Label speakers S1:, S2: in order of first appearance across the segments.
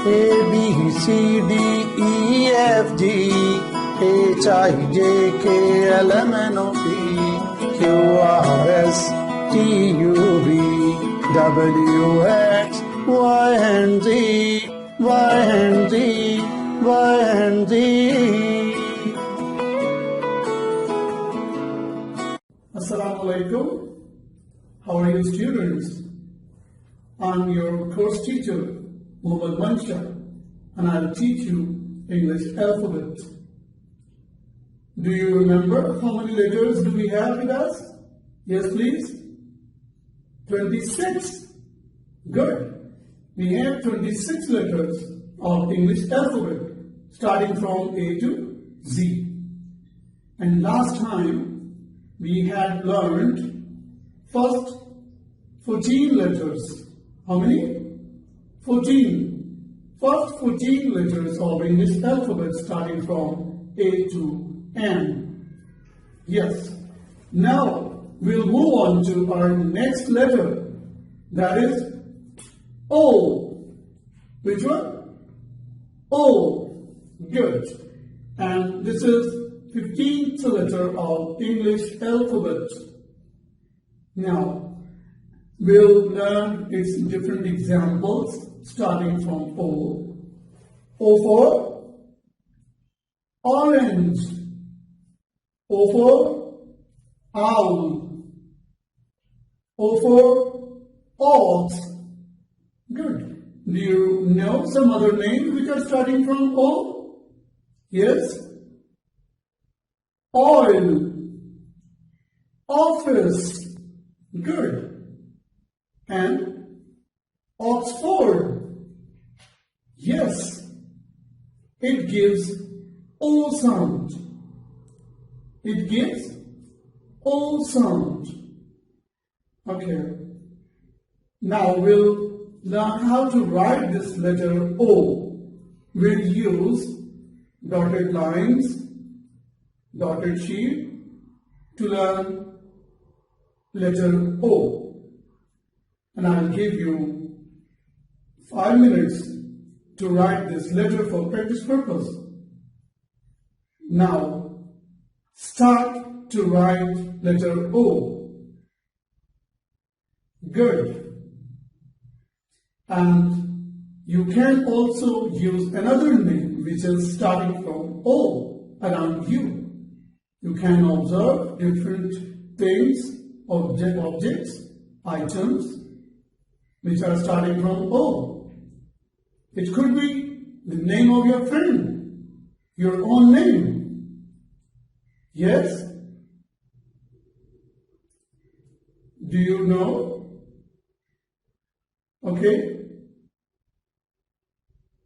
S1: A, B, C, D, E, F, G, H, I, J, K, L, M, N, O, P, Q, R, S, T, U, V, W, X, Y, and Z, Y, and Z, Y, and Z. Assalamu alaikum. How are you, students? I'm your course teacher, Muhammad Mansha, and I'll teach you English alphabet. Do you remember how many letters do we have with us? Yes, please. 26. Good. We have 26 letters of English alphabet, starting from A to Z. And last time, we had learned first 14 letters. How many? 14. First 14 letters of English alphabet starting from A to N. Yes. Now we'll move on to our next letter. That is O. Which one? O. Good. And this is 15th letter of English alphabet. Now, we'll learn its different examples starting from O. O for orange. O for owl. O for ox. Good. Do you know some other names which are starting from O? Yes? Oil. Office. Good. And Oxford. Yes. It gives O sound. It gives O sound. Okay. Now we'll learn how to write this letter O. We'll use dotted lines, dotted sheet to learn letter O. And I'll give you 5 minutes to write this letter for practice purpose. Now, start to write letter O. Good. And you can also use another name which is starting from O around you. You can observe different things, objects, items which are starting from O. It could be the name of your friend, your own name. Yes? Do you know? Okay.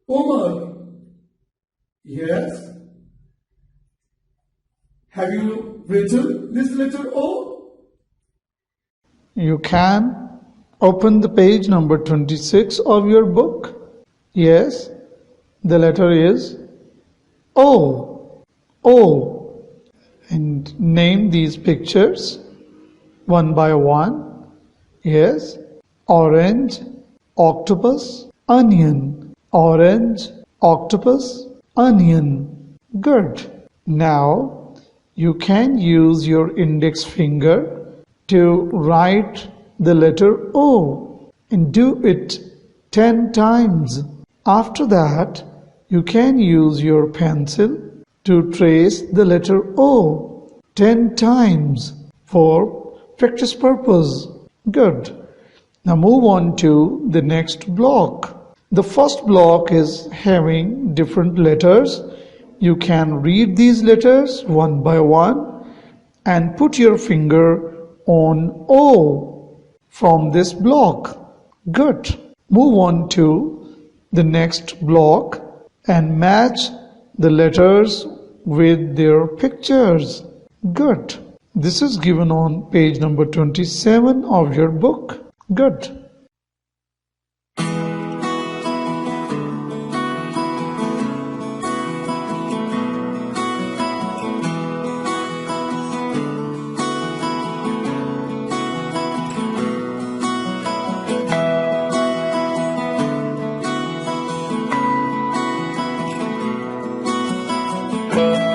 S1: Omar. Yes. Have you written this letter O?
S2: You can open the page number 26 of your book. Yes, the letter is O. O. And name these pictures one by one. Yes, orange, octopus, onion. Orange, octopus, onion. Good. Now, you can use your index finger to write the letter O and do it 10 times. After that, you can use your pencil to trace the letter O 10 times for practice purpose. Good. Now move on to the next block. The first block is having different letters. You can read these letters one by one and put your finger on O from this block. Good. Move on to the next block and match the letters with their pictures. Good. This is given on page number 27 of your book. Good.
S1: O.